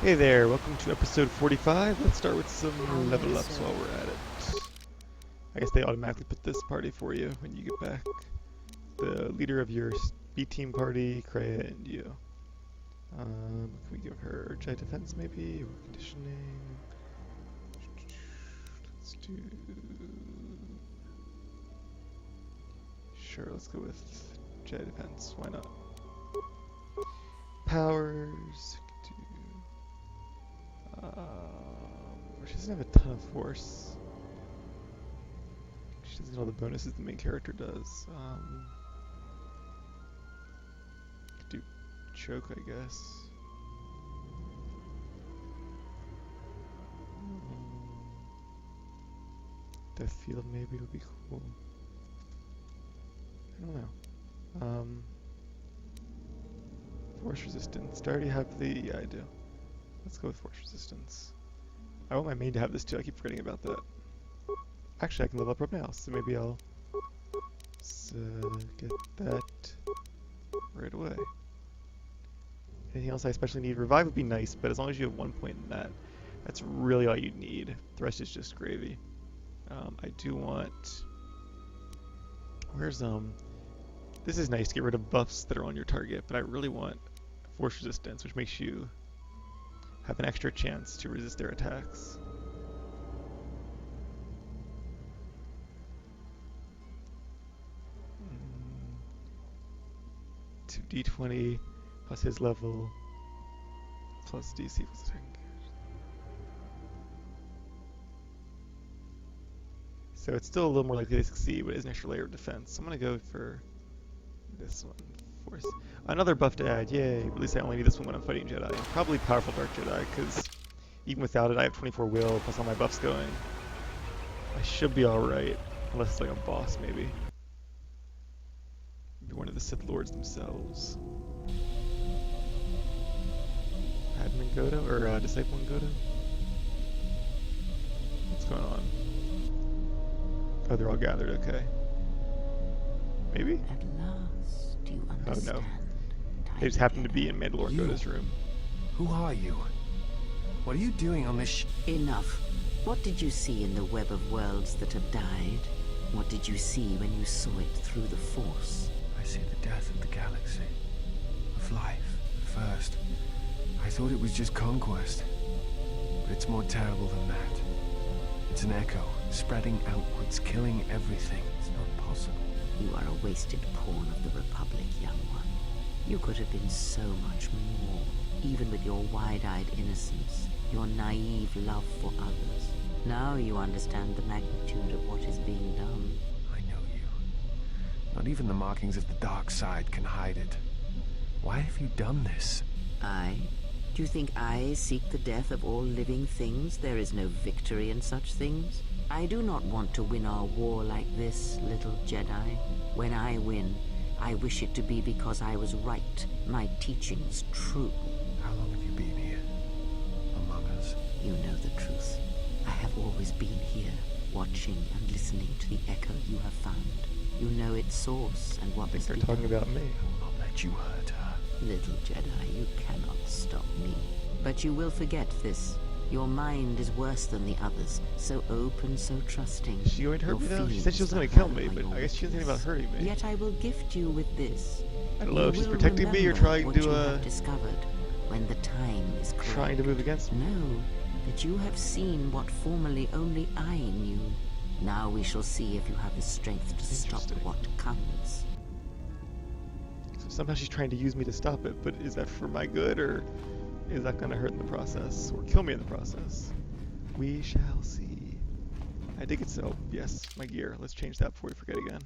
Hey there, welcome to episode 45. Let's start with some level ups while we're at it. I guess they automatically put this party for you when you get back. The leader of your B team party, Kreia, and you. Can we give her Jet Defense maybe? Or conditioning? Let's do... Sure, let's go with Jet Defense. Why not? Powers... she doesn't have a ton of force. She doesn't get all the bonuses the main character does. Could do choke, I guess. Death field maybe would be cool. I don't know. Force resistance. Do I already have the? Yeah, I do. Let's go with force resistance. I want my main to have this too. I keep forgetting about that. Actually, I can level up right now, so maybe I'll get that right away. Anything else I especially need? Revive would be nice, but as long as you have 1 point in that, that's really all you need. The rest is just gravy. I do want... Where's, This is nice to get rid of buffs that are on your target, but I really want force resistance, which makes you have an extra chance to resist their attacks. D20 plus his level plus DC plus attack. So it's still a little more likely to succeed, but it is an extra layer of defense. So I'm going to go for this one. Force. Another buff to add, yay! At least I only need this one when I'm fighting Jedi. Probably powerful Dark Jedi, because even without it I have 24 will plus all my buffs going. I should be alright, unless it's like a boss maybe. Maybe one of the Sith Lords themselves. Admin Godo, or Disciple and Godo? What's going on? Oh, they're all gathered, okay. Maybe? At last you understand. Oh no. They just happen to be in Mandalorian Godo's room. Who are you? What are you doing on this Enough. What did you see in the web of worlds that have died? What did you see when you saw it through the Force? I see the death of the galaxy. Of life. At first, I thought it was just conquest. But it's more terrible than that. It's an echo, spreading outwards, killing everything. It's not possible. You are a wasted pawn of the Republic, young one. You could have been so much more, even with your wide-eyed innocence, your naive love for others. Now you understand the magnitude of what is being done. I know you. Not even the markings of the dark side can hide it. Why have you done this? I? Do you think I seek the death of all living things? There is no victory in such things. I do not want to win our war like this, little Jedi. When I win, I wish it to be because I was right, my teachings true. How long have you been here? Among us? You know the truth. I have always been here, watching and listening to the echo you have found. You know its source and what I think must they're be talking done. about me. I will not let you hurt her. Little Jedi, you cannot stop me. But you will forget this. Your mind is worse than the others, so open, so trusting. Is she going to hurt Your me though? She said feelings she was going to are kill hurt me, by but your I guess she doesn't think about hurting me. Yet I will gift you with this. I don't know if You she's will protecting me or remember trying what to you have discovered when the time is correct. trying to move against me. Know that you have seen what formerly only I knew. Now we shall see if you have the strength to stop Interesting. what comes. So somehow she's trying to use me to stop it, but is that for my good or is that going to hurt in the process or kill me in the process? We shall see. I did get so yes, my gear. Let's change that before we forget again.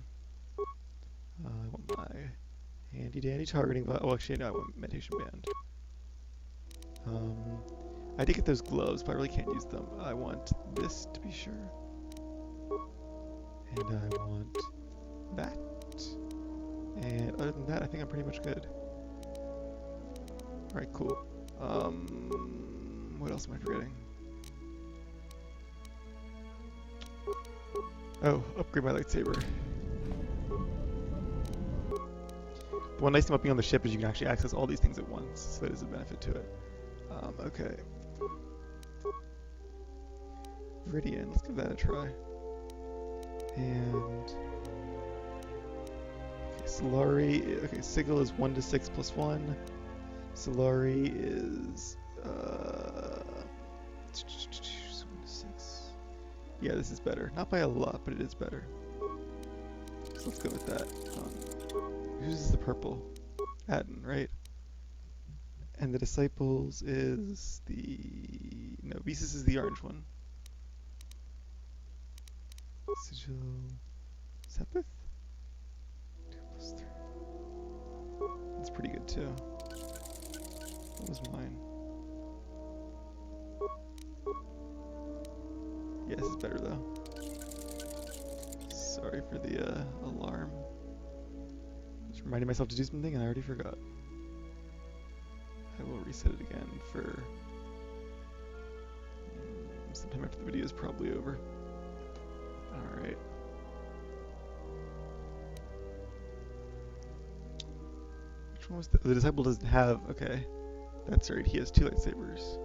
I want my handy dandy targeting. Oh, actually, no, I want meditation band. I did get those gloves, but I really can't use them. I want this to be sure, and I want that. And other than that, I think I'm pretty much good. All right, cool. What else am I forgetting? Oh, upgrade my lightsaber. The one nice thing about being on the ship is you can actually access all these things at once, so that is a benefit to it. Okay. Viridian, let's give that a try. And okay, Solari, okay, Sigil is 1 to 6 plus 1. Solari is 1 to 6. Yeah, this is better. Not by a lot, but it is better. So let's go with that. Who uses the purple? Atten, right? And the Disciples is the... No, Visas is the orange one. Sigil... Sepith? 2 plus 3. That's pretty good too. What was mine? Yeah, this is better though. Sorry for the alarm. Just reminding myself to do something and I already forgot. I will reset it again for sometime after the video is probably over. Alright. Which one was the Disciple doesn't have, okay. That's right, he has 2 lightsabers.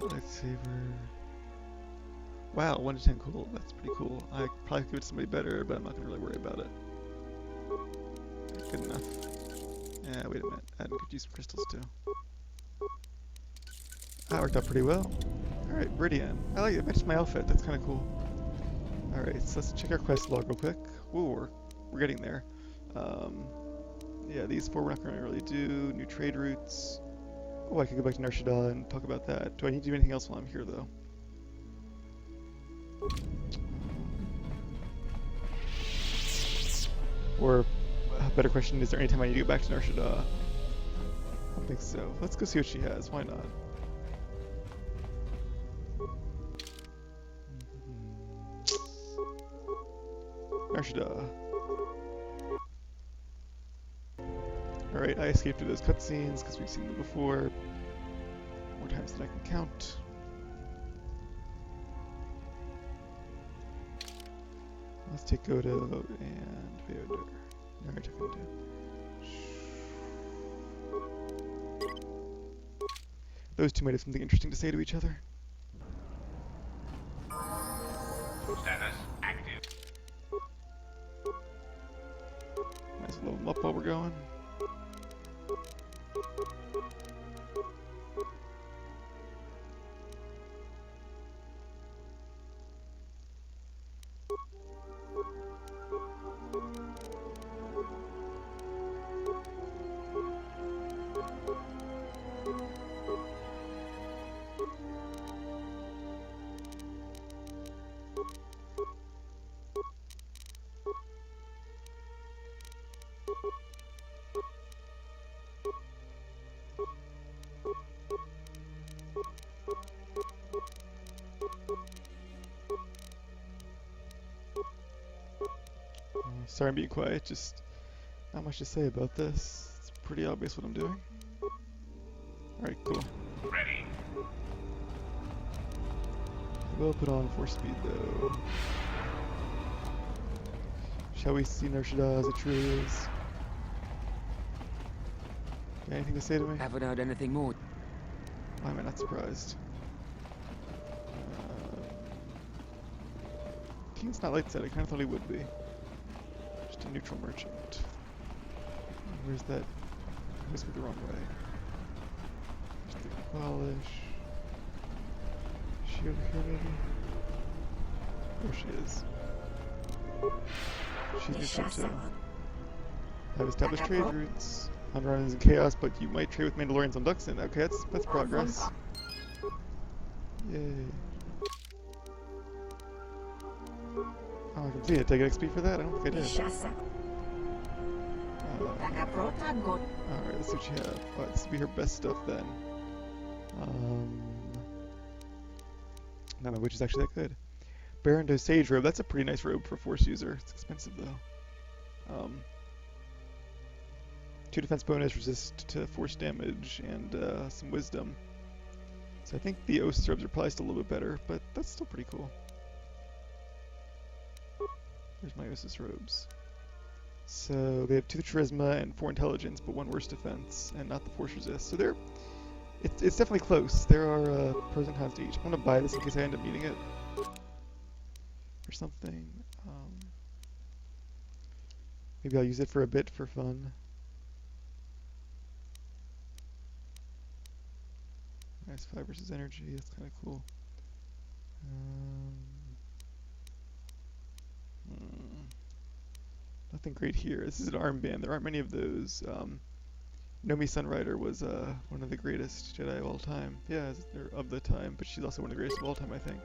Lightsaber. Wow, 1 to 10, cool. That's pretty cool. I probably could give it to somebody better, but I'm not gonna really worry about it. Good enough. Yeah, wait a minute. Adam could use some crystals too. That worked out pretty well. Alright, Viridian. I like it. It matches my outfit. That's kind of cool. Alright, so let's check our quest log real quick. Ooh, we're getting there. Yeah, these 4 we're not gonna really do. New trade routes. Oh, I could go back to Nar Shaddaa and talk about that. Do I need to do anything else while I'm here, though? Or, a better question, is there any time I need to go back to Nar Shaddaa? I don't think so. Let's go see what she has. Why not? Nar Shaddaa. Alright, I escaped through those cutscenes because we've seen them before. More times than I can count. Let's take Godo and Veodur. No, I took him down. Those two might have something interesting to say to each other. Status active. Might as well level them up while we're going. Sorry I'm being quiet, just not much to say about this. It's pretty obvious what I'm doing. Alright, cool. Ready. I will put on 4 speed though. Shall we see Nar Shaddaa as it truly is? Got anything to say to me? Haven't heard anything more. Why am I not surprised? King's not light set, I kinda thought he would be. Just a neutral merchant. Where's that? I must be the wrong way. Just the polish. Is she over here maybe? There she is. She's neutral too. I've established trade routes. On runs in chaos, but you might trade with Mandalorians on Duxton. Okay, that's progress. Yay. Oh, I completed. Did I get XP for that? I don't think I did. Alright, let's see what she has. Oh, this will be her best stuff then. None of which is actually that good. Baron Dosage robe. That's a pretty nice robe for a Force user. It's expensive though. 2 defense bonus, resist to force damage, and some wisdom. So I think the Oath robes are probably still a little bit better, but that's still pretty cool. There's my Osis robes. So they have 2 charisma and 4 intelligence, but 1 worse defense, and not the force resist. So they're it's definitely close. There are pros and cons to each. I'm gonna buy this in case I end up needing it or something. Maybe I'll use it for a bit for fun. Nice 5 versus energy. That's kind of cool. Nothing great here. This is an armband. There aren't many of those. Nomi Sunrider was one of the greatest Jedi of all time. Yeah, of the time, but she's also one of the greatest of all time, I think.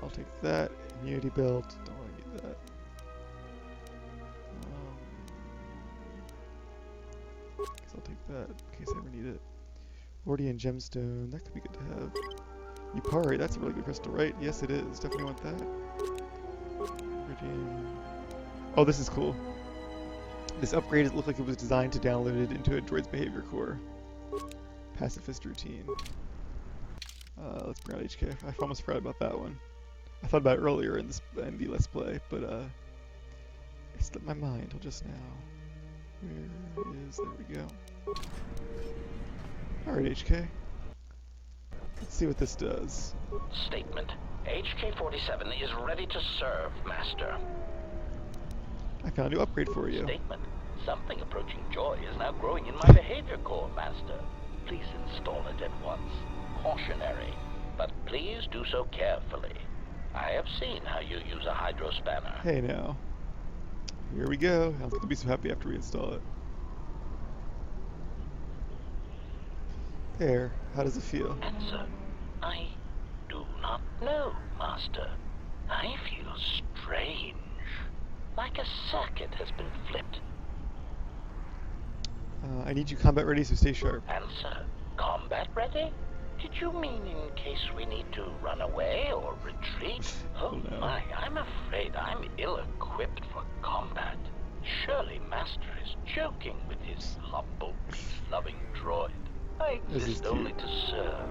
I'll take that. Immunity belt. Don't want to need that. Guess I'll take that in case I ever need it. Ordian Gemstone. That could be good to have. Yupari. That's a really good crystal, right? Yes, it is. Definitely want that. Ordian. Oh, this is cool. This upgrade looked like it was designed to download it into a droid's behavior core. Pacifist routine. Let's bring out HK. I almost forgot about that one. I thought about it earlier in the Let's Play, but it slipped my mind till just now. Where is... There we go. Alright, HK. Let's see what this does. Statement. HK-47 is ready to serve, Master. I found a new upgrade for you. Statement. Something approaching joy is now growing in my behavior core, Master. Please install it at once. Cautionary, but please do so carefully. I have seen how you use a hydro spanner. Hey now. Here we go. I'll be so happy after we install it. There. How does it feel? Answer. I do not know, Master. I feel strange. Like a circuit has been flipped. I need you combat ready, so stay sharp. Answer. Combat ready? Did you mean in case we need to run away or retreat? Oh no. My, I'm afraid I'm ill-equipped for combat. Surely Master is joking with his humble, peace-loving droid. I exist only to serve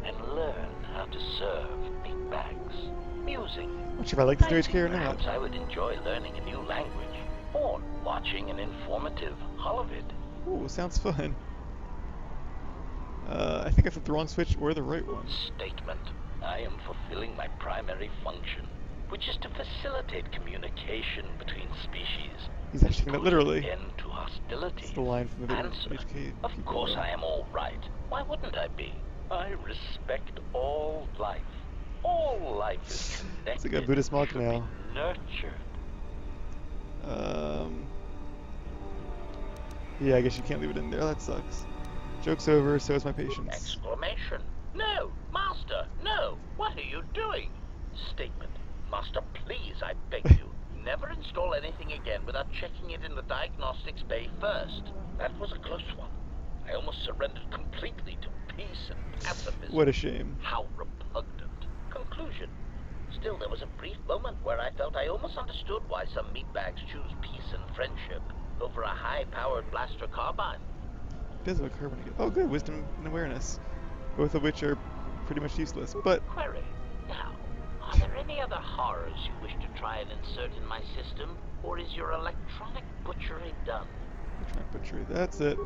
and learn how to serve meatbags. Musing. Not sure if I like this new HK or not. Perhaps I would enjoy learning a new language or watching an informative holovid. Ooh, sounds fun. I think I flipped the wrong switch or the right one. Statement. I am fulfilling my primary function, which is to facilitate communication between species. He's actually saying that literally. End to hostility. It's the line from the Answer. HK. Of course I am all right. Why wouldn't I be? I respect all life. All life is connected. It's like a Buddhist monk now. Nurtured. Yeah, I guess you can't leave it in there. That sucks. Joke's over, so is my patience. Exclamation. No, Master, no. What are you doing? Statement. Master, please, I beg you. Never install anything again without checking it in the diagnostics bay first. That was a close one. I almost surrendered completely to peace and pacifism. What a shame. How repugnant. Conclusion. Still, there was a brief moment where I felt I almost understood why some meatbags choose peace and friendship over a high-powered blaster carbine. It does have a carbon again. Oh good, wisdom and awareness. Both of which are pretty much useless, but... Query. Now, are there any other horrors you wish to try and insert in my system, or is your electronic butchery done? Electronic butchery, that's it.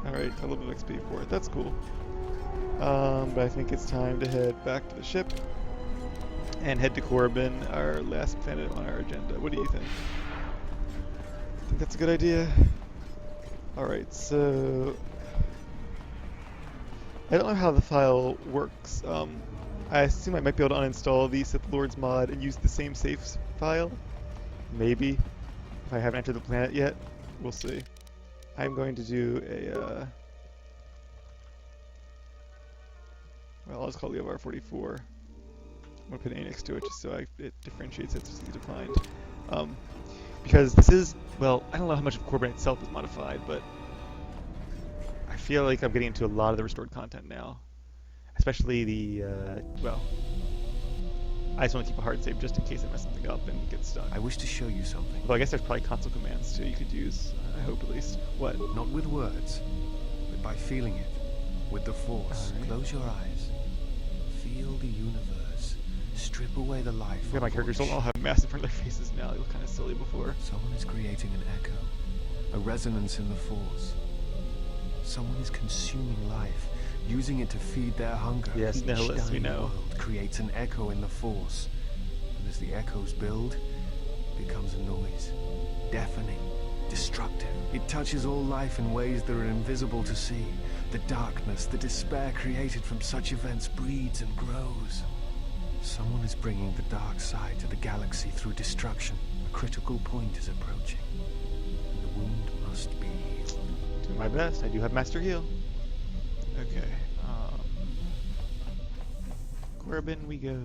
Alright, a little bit of XP for it, that's cool. But I think it's time to head back to the ship and head to Corbin, our last planet on our agenda. What do you think? I think that's a good idea. Alright, so... I don't know how the file works. I assume I might be able to uninstall the Sith Lords mod and use the same safe file. Maybe. If I haven't entered the planet yet. We'll see. I'm going to do a... well, I'll just call it Leovar 44. I'm going to put A next to it just so it differentiates it so it's easy to find. Because this is, well, I don't know how much of Corbin itself is modified, but I feel like I'm getting into a lot of the restored content now. Especially the, well, I just want to keep a hard save just in case I mess something up and get stuck. I wish to show you something. Well, I guess there's probably console commands too you could use, I hope at least. What? Not with words, but by feeling it. With the Force. Alright. Close your eyes. Feel the universe strip strip away the life. Yeah, my on characters board don't all have masks in front of their faces now. They look kind of silly before. Someone is creating an echo, a resonance in the force. Someone is consuming life, using it to feed their hunger. Yes, Each nihilists, we dying know. world creates an echo in the force, and as the echoes build, it becomes a noise, deafening, destructive. It touches all life in ways that are invisible to see. The darkness, the despair created from such events breeds and grows. Someone is bringing the dark side to the galaxy through destruction. A critical point is approaching. The wound must be healed. Do my best. I do have Master Heal. Okay. Corbin, we go.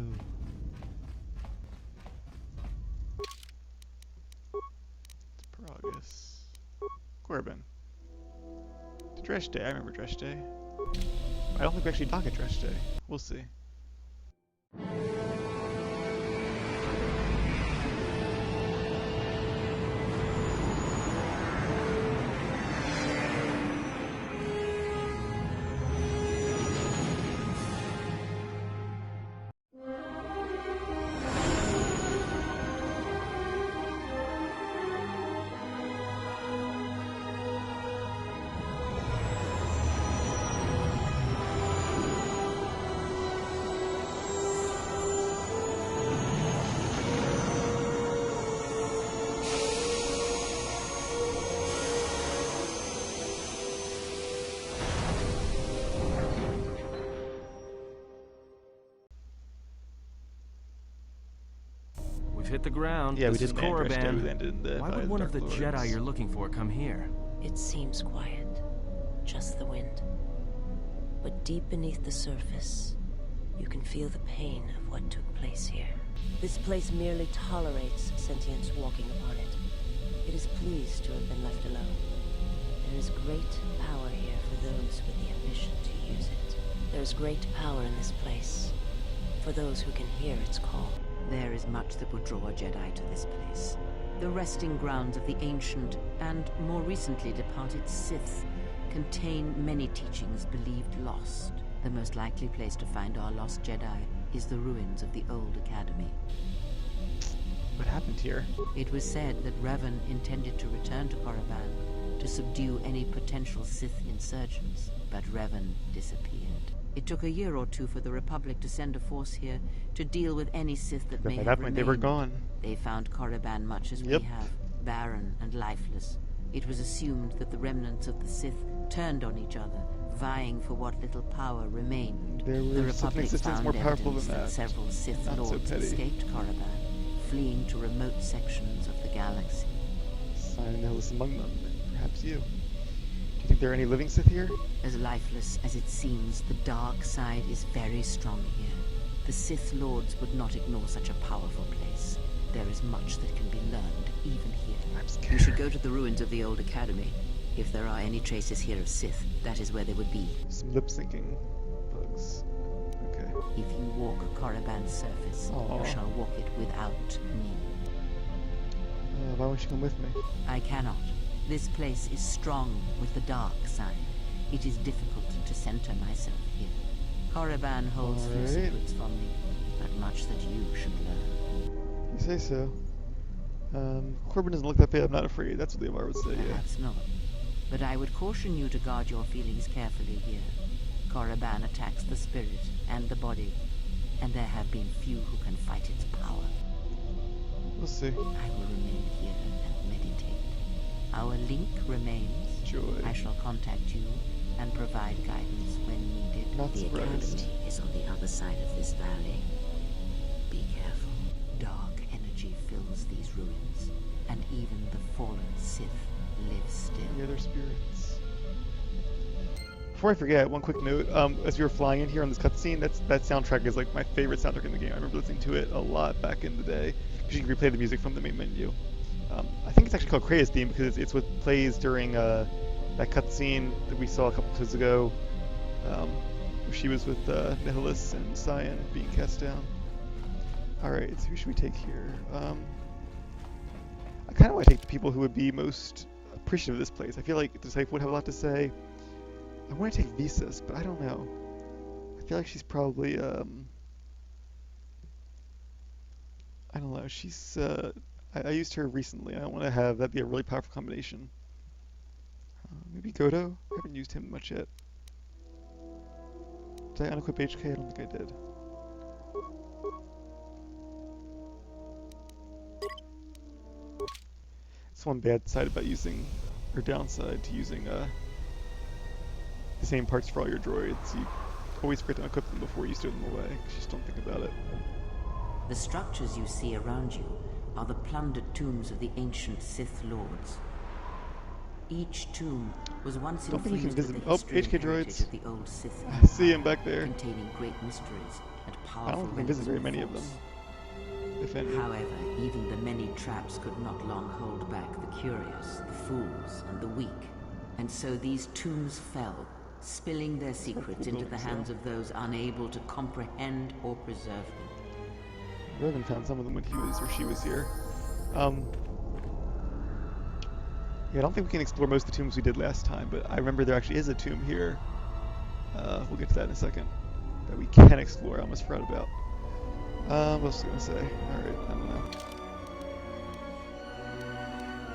Paragus. Corbin. To Dresh Day. I remember Dresh Day. I don't think we actually dock at Dresh Day. We'll see. We've hit the ground. Yeah, we This is didn't land Dresh Day. We Korriban. landed in the Why Valley would of one the of the Dark Jedi Lords. you're looking for come here? It seems quiet, just the wind. But deep beneath the surface, you can feel the pain of what took place here. This place merely tolerates sentience walking upon it. It is pleased to have been left alone. There is great power here for those with the ambition to use it. There is great power in this place, for those who can hear its call. There is much that would draw a Jedi to this place. The resting grounds of the ancient and more recently departed Sith contain many teachings believed lost. The most likely place to find our lost Jedi is the ruins of the old academy. What happened here? It was said that Revan intended to return to Korriban to subdue any potential Sith insurgents, but Revan disappeared. It took a year or two for the Republic to send a force here to deal with any Sith that But may by have that point, they were remained. gone. They found Korriban much as Yep. we have, barren and lifeless. It was assumed that the remnants of the Sith turned on each other, vying for what little power remained. There The were Sith Republic existence found more powerful evidence than that. several Sith Not so lords petty. escaped Korriban, fleeing to remote sections of the galaxy. Sign Nihilus among them, and perhaps you. Do you think there are any living Sith here? As lifeless as it seems, the dark side is very strong here. The Sith Lords would not ignore such a powerful place. There is much that can be learned, even here. I'm We scared. should go to the ruins of the old academy. If there are any traces here of Sith, that is where they would be. Some lip syncing bugs. Okay. If you walk Korriban's surface, Aw. you shall walk it without me. Why won't you come with me? I cannot. This place is strong with the dark side. It is difficult to center myself here. Korriban holds few Alright. secrets from me, but much that you should learn. You say so. Corbin doesn't look that bad. I'm not afraid. That's what the Amar would say, yeah. Perhaps not. But I would caution you to guard your feelings carefully here. Korriban attacks the spirit and the body, and there have been few who can fight its power. We'll see. I will remain here and meditate. Our link remains. Joy. I shall contact you and provide guidance when needed. Not The surprised. academy is on the other side of this valley. Be careful. Dark energy fills these ruins, and even the fallen Sith live still. Any other spirits? Before I forget, one quick note. As we were flying in here on this cutscene, that soundtrack is like my favorite soundtrack in the game. I remember listening to it a lot back in the day. Because you can replay the music from the main menu. I think it's actually called Krea's theme because it's what plays during that cutscene that we saw a couple episodes ago, where she was with Nihilus and Cyan being cast down. Alright, so who should we take here? I kind of want to take the people who would be most appreciative of this place. I feel like the Disciple would have a lot to say. I want to take Visas, but I don't know. I feel like she's probably I don't know. She's I used her recently. I want to have that be a really powerful combination. Maybe Goto. I haven't used him much yet. Did I unequip HK? I don't think I did. That's one bad side about using, or downside to using the same parts for all your droids. You always forget to unequip them before you stow them away, because you just don't think about it. The structures you see around you are the plundered tombs of the ancient Sith Lords. Each tomb was once Don't think you infused can with visit. the Oh, history and HK heritage droids. of the old Sith I see him Empire, back there. containing great mysteries and I powerful don't think you can visit very relics many of of them, force. if any. However, even the many traps could not long hold back the curious, the fools, and the weak. And so these tombs fell, spilling their secrets into the hands of those unable to comprehend or preserve them. Revan found some of them when he was or she was here. Yeah, I don't think we can explore most of the tombs we did last time, but I remember there actually is a tomb here. We'll get to that in a second. That we can explore. I almost forgot about. What else was I gonna say? Alright, I don't know.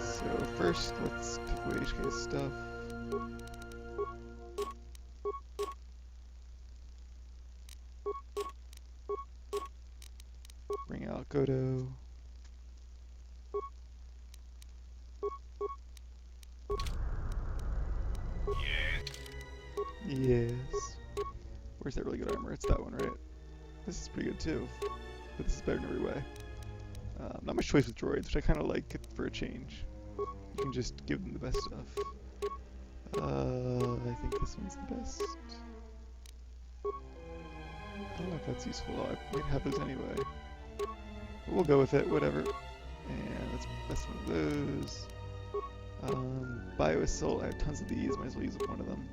So first, let's take away HK's stuff. Bring out Goto. Yes. Where's that really good armor? It's that one, right? This is pretty good too, but this is better in every way. Not much choice with droids, which I kind of like for a change. You can just give them the best stuff. I think this one's the best. I don't know if that's useful. I might have those anyway. But we'll go with it, whatever. And let's best one of those. Bio Assault, I have tons of these, might as well use one of them.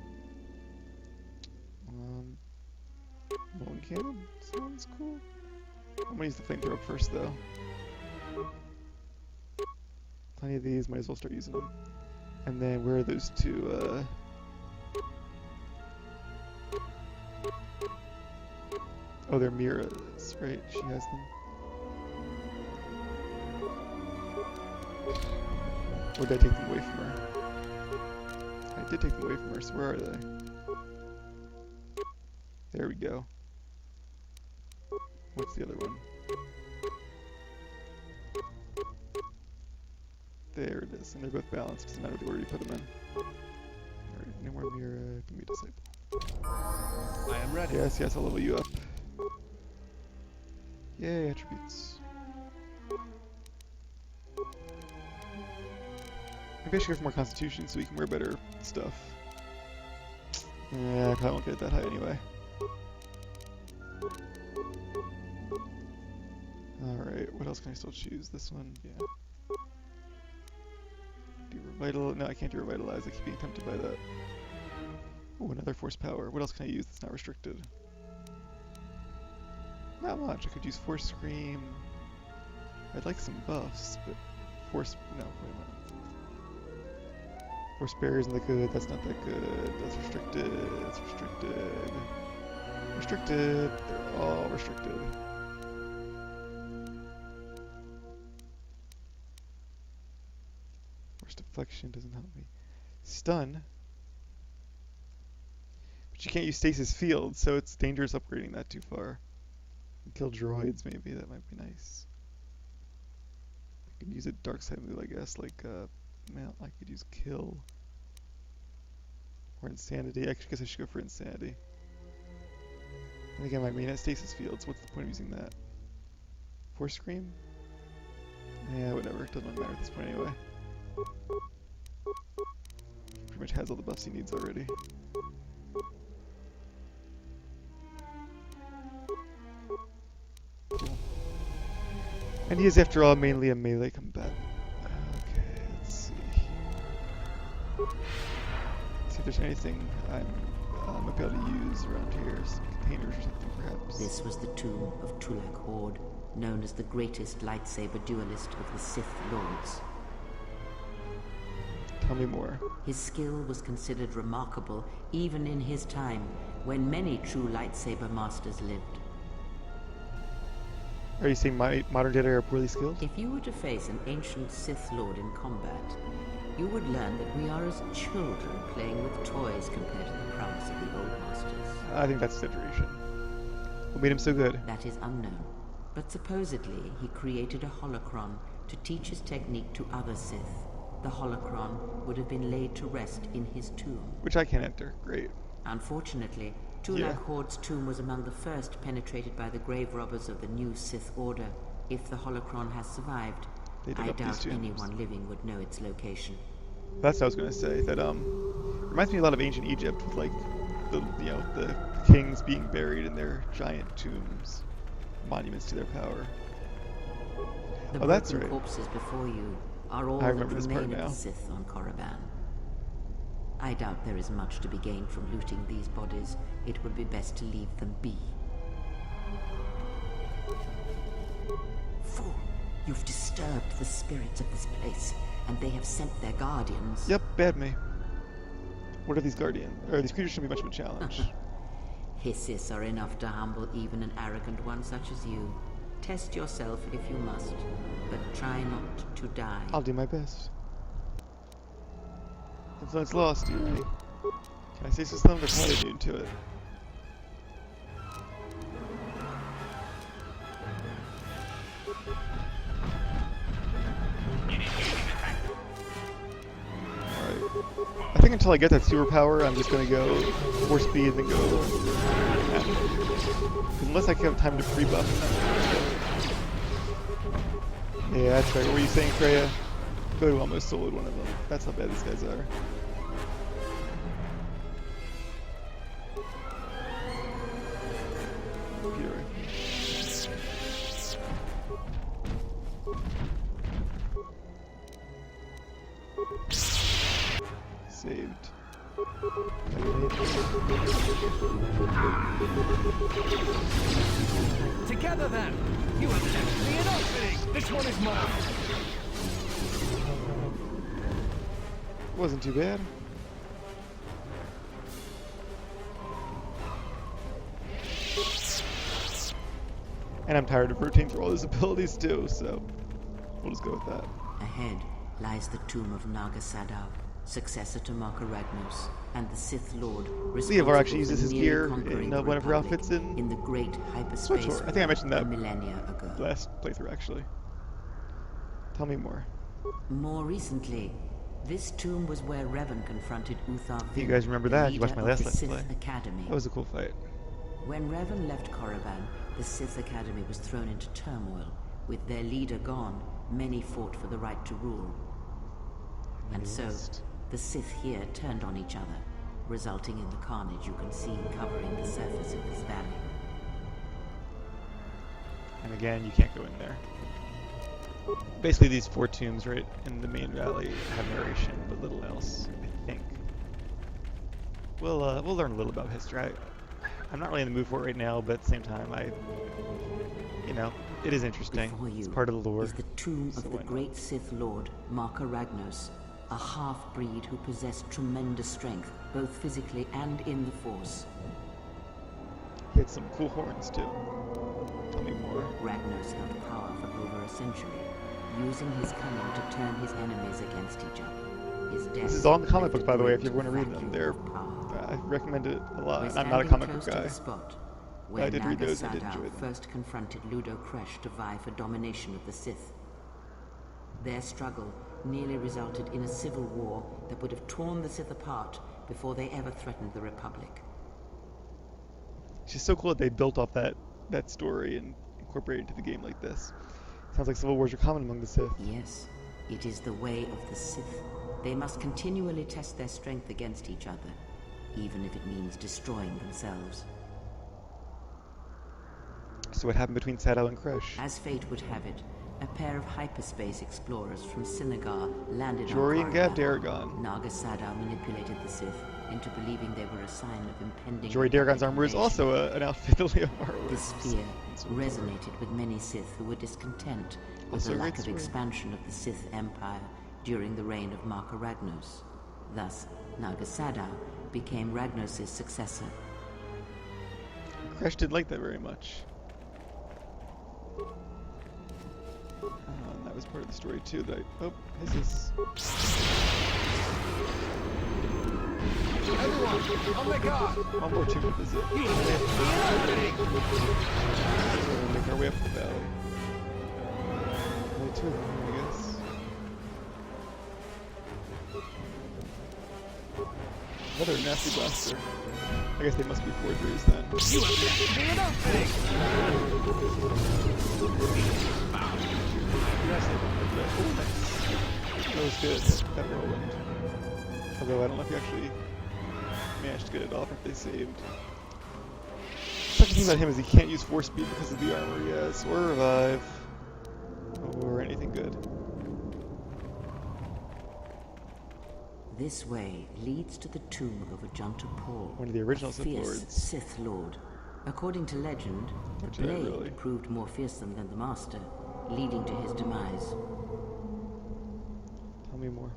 Bone Cannon sounds cool. I'm gonna use the flamethrower first though. Plenty of these, might as well start using them. And then where are those two, oh, they're Mira's, right? She has them. Or did I take them away from her? I did take them away from her, so where are they? There we go. What's the other one? There it is, and they're both balanced. Doesn't matter the order you put them in. Alright, no more Mira. Give me a disciple. I am ready. Yes, yes, I'll level you up. Yay, attributes. Maybe I should go for more constitution so we can wear better stuff. Yeah, I probably won't get it that high anyway. Alright, what else can I still choose? This one? Yeah. Do revital? No, I can't do revitalize. I keep being tempted by that. Oh, another force power. What else can I use that's not restricted? Not much. I could use force scream. I'd like some buffs, but force... No, wait a minute. Force barrier isn't that good. That's not that good. That's restricted. That's restricted. Restricted. They're all restricted. Force deflection doesn't help me. Stun. But you can't use stasis field, so it's dangerous upgrading that too far. Kill droids, maybe. That might be nice. I could use a dark side move, I guess, like, well, I could use kill. Or insanity. I guess I should go for insanity. And again, my main at stasis fields. What's the point of using that? Force scream? Yeah, whatever. It doesn't really matter at this point anyway. Pretty much has all the buffs he needs already. Cool. And he is, after all, mainly a melee combatant. Okay, let's see. See if there's anything I might be able to use around here. Some containers or something, perhaps. This was the tomb of Tulak Hord, known as the greatest lightsaber duelist of the Sith Lords. Tell me more. His skill was considered remarkable even in his time, when many true lightsaber masters lived. Are you saying my modern Jedi are poorly skilled? If you were to face an ancient Sith Lord in combat, you would learn that we are as children playing with toys compared to the prowess of the old masters. I think that's exaggeration. What made him so good? That is unknown. But supposedly, he created a holocron to teach his technique to other Sith. The holocron would have been laid to rest in his tomb. Which I can't enter. Great. Unfortunately, Tulak Horde's tomb was among the first penetrated by the grave robbers of the new Sith Order. If the holocron has survived, I doubt anyone living would know its location. That's what I was gonna say. That reminds me a lot of ancient Egypt, with like the kings being buried in their giant tombs, monuments to their power. The that's broken right. corpses before you are all I that remember this part remain of now. the Sith on Korriban. I doubt there is much to be gained from looting these bodies. It would be best to leave them be. Fool! You've disturbed the spirits of this place, and they have sent their guardians. Yep, bad me. What are these guardians? Or these creatures shouldn't be much of a challenge. Hisses are enough to humble even an arrogant one such as you. Test yourself if you must, but try not to die. I'll do my best. Influence lost, you right? Can I say something? They're probably immune to it. Alright. I think until I get that superpower, I'm just gonna go 4 speed and then go. Unless I have time to pre-buff. Yeah, that's right. What were you saying, Freya? Go to almost soloed one of them. That's how bad these guys are. Fury. Saved. Together then! You have left me an opening! This one is mine! Wasn't too bad. And I'm tired of rotating through all his abilities too, so we'll just go with that. Ahead lies the tomb of Naga Sadow, successor to Marka Ragnos, and the Sith Lord responsible Leovar actually for uses his nearly gear conquering in the one of her Republic outfits in the great Switch hyperspace War. I think I mentioned that a millennia ago. last playthrough actually. Tell me more. More recently, this tomb was where Revan confronted Uthar You Vin, guys remember the that? You watched leader my of last the Let's Sith Play. Academy. That was a cool fight. When Revan left Korriban, the Sith Academy was thrown into turmoil. With their leader gone, many fought for the right to rule. And so, the Sith here turned on each other, resulting in the carnage you can see covering the surface of this valley. And again, you can't go in there. Basically, these 4 tombs right in the main valley have narration, but little else, I think. We'll learn a little about history. I'm not really in the mood for it right now, but at the same time, it is interesting. Before you It's part of the lore. is the tomb so of why the not? great Sith Lord, Marka Ragnos, a half-breed who possessed tremendous strength, both physically and in the Force. He had some cool horns too. Tell me more. Ragnos held power for over a century, using his cunning to turn his enemies against each other. His death This is all in the comic left books, a by the way, void if you want to read them. vacuum They're of power. I recommend it a lot. We're I'm not a standing comic book close to guy. the spot I where did read Naga those, I did Sadow enjoy them. first confronted Ludo Kresh to vie for domination of the Sith. Their struggle nearly resulted in a civil war that would have torn the Sith apart before they ever threatened the Republic. It's just so cool that they built off that story and incorporated it into the game like this. Sounds like civil wars are common among the Sith. Yes, it is the way of the Sith. They must continually test their strength against each other, even if it means destroying themselves. So what happened between Sadow and Kresh? As fate would have it, a pair of hyperspace explorers from Sinagar landed Jory on and Gav Korriban. Daragon. Naga Sadow manipulated the Sith into believing they were a sign of impending Jory Daragon's armor is invasion. also an outfit that Leomar This wears. fear resonated with many Sith who were discontent with Also the a lack great of story. expansion of the Sith Empire during the reign of Marka Ragnos. Thus, Naga Sadow became Ragnos' successor. Kresh didn't like that very much. And that was part of the story too. That oh, is this? Everyone, on the guard! One more tomb to visit. You have left me an opening! So we'll make our way up the valley. Only two of them, I guess. Another nasty blaster. I guess they must be forgeries then. You have left me an opening! Yes, they don't like that. Oh, nice. That was good. That whirlwind. Although I don't know if you actually managed to get it off if they saved. The second thing about him is he can't use force speed because of the armor, yes, or revive, or anything good. This way leads to the tomb of Ajanta Paul, One of the original a Sith fierce Lords. Sith Lord. According to legend, the Or Jedi, blade really. proved more fearsome than the Master, leading to his demise. Tell me more.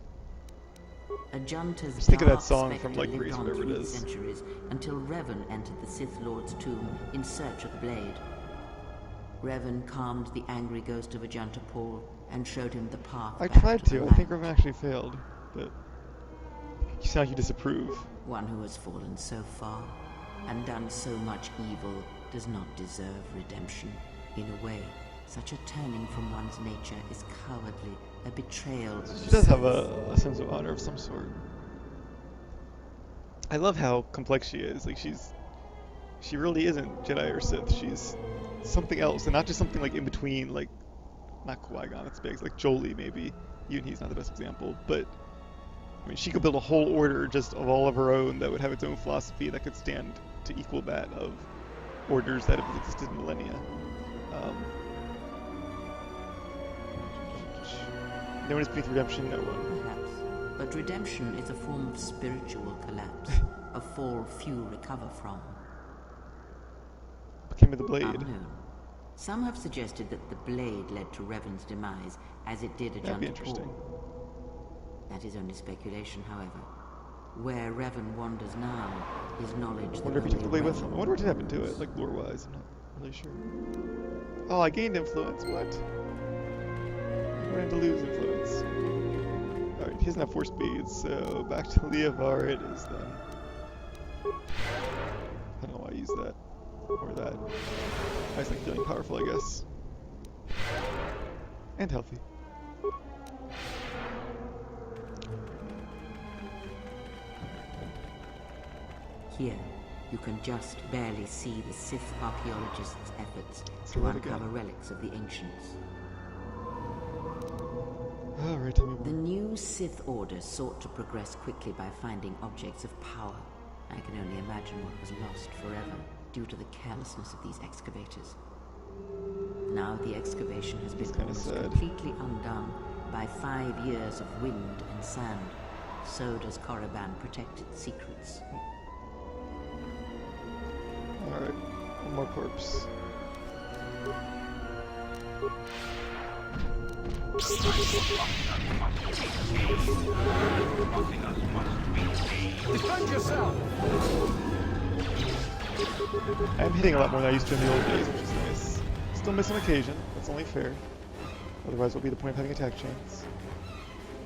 Ajanta's Just think of that dark song spectre from, like, lived Grease, on whatever it through the is. centuries until Revan entered the Sith Lord's tomb in search of the blade. Revan calmed the angry ghost of Ajanta Paul and showed him the path I back tried to the to. I think light. Revan actually failed, but you sound like you disapprove. One who has fallen so far and done so much evil does not deserve redemption. In a way, such a turning from one's nature is cowardly, a betrayal of She the does have Sith. a sense of honor of some sort. I love how complex she is. Like she really isn't Jedi or Sith. She's something else, and not just something like in between, like not Qui-Gon. It's big, like Jolie maybe. Even he's not the best example, but I mean, she could build a whole order just of all of her own that would have its own philosophy that could stand to equal that of orders that have existed millennia. No one is beneath redemption, no one. Perhaps. But redemption is a form of spiritual collapse, a fall few recover from. Came with the blade. Unknown. Some have suggested that the blade led to Revan's demise, as it did That'd be Ajanta interesting. Paul. That is only speculation, however. Where Revan wanders now, his knowledge I that wonder if he took only the blade with him. Revan I wonder what did happen to it, like lore-wise. I'm not really sure. Oh, I gained influence. What? I ran to lose influence. Alright, he doesn't have force speed, so back to Leovar it is then. I don't know why I used that. Or that. I was like feeling powerful, I guess. And healthy. Here, you can just barely see the Sith archaeologists' efforts Let's to do that again. uncover relics of the ancients. Alright, tell me The more. new Sith Order sought to progress quickly by finding objects of power. I can only imagine what was lost forever due to the carelessness of these excavators. Now the excavation has been It's kinda almost sad. completely undone by 5 years of wind and sand. So does Korriban protect its secrets. Alright, one more corpse. Defend yourself! I'm hitting a lot more than I used to in the old days, which is nice. Still miss on occasion, that's only fair. Otherwise, what would be the point of having attack chance?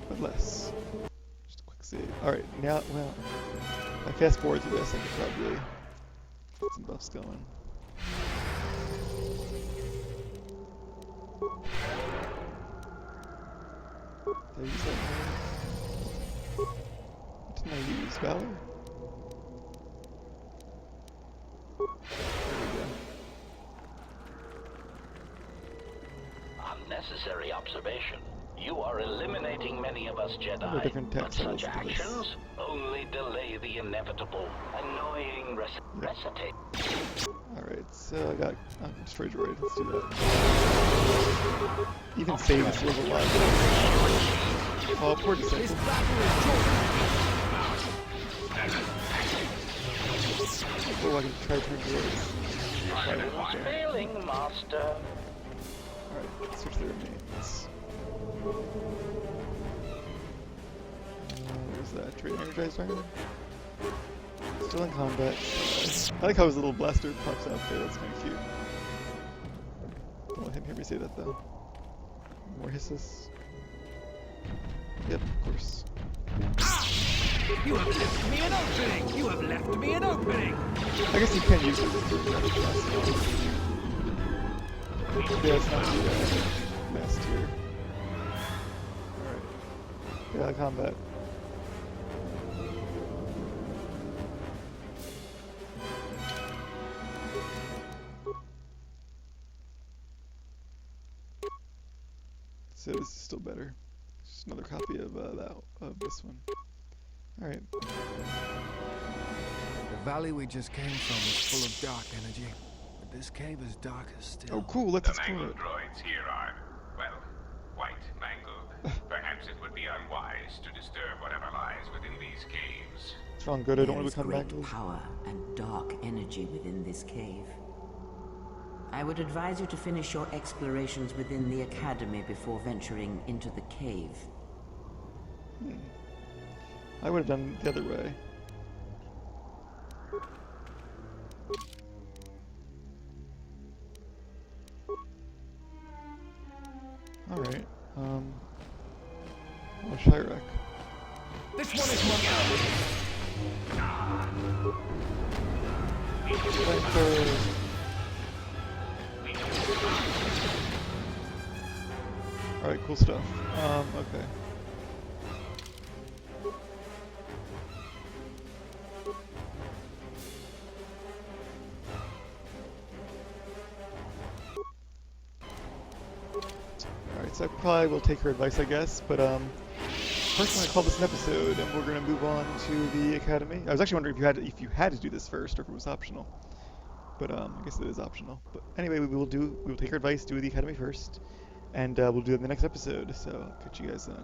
But less. Just a quick save. Alright, now, well, if I fast forward through this, I could probably get some buffs going. Did I use that one? What didn't I use? Valor? There we go. Unnecessary observation. You are eliminating many of us What Jedi, different but text levels such to this? actions only delay the inevitable. Annoying recitation. Alright, so I got destroy droid. Let's do that. Even save is still alive. Oh, poor This Disciple. battle is joined! Oh, I can try to turn droids. Okay. Failing, Master. Alright, let's switch the remains. Where's that? Trade energized iron? Still in combat. I like how his little blaster pops out there, that's kinda cute. Little him hear me say that though. More hisses. Yep, of course. You have left me an opening! You have left me an opening! I guess you can use it as a yeah, it's not the mass tier. Alright. Yeah, combat. So this is still better. Just another copy of this one. All right. The valley we just came from is full of dark energy, but this cave is darker still. Oh, cool. Let's The explore mangled it. droids here are, well, quite mangled. Perhaps it would be unwise to disturb whatever lies within these caves. Strong good. I don't There want is to become great mangled. power and dark energy within this cave. I would advise you to finish your explorations within the academy before venturing into the cave. I would have done it the other way. All right. Oh, Chirac. This one is Flanker. All right, cool stuff. Okay. Alright, so I probably will take her advice, I guess, but first I'm going to call this an episode, and we're going to move on to the academy. I was actually wondering if you had to do this first, or if it was optional. But I guess it is optional. But anyway, we will take her advice, do the academy first, and we'll do it in the next episode, so catch you guys then.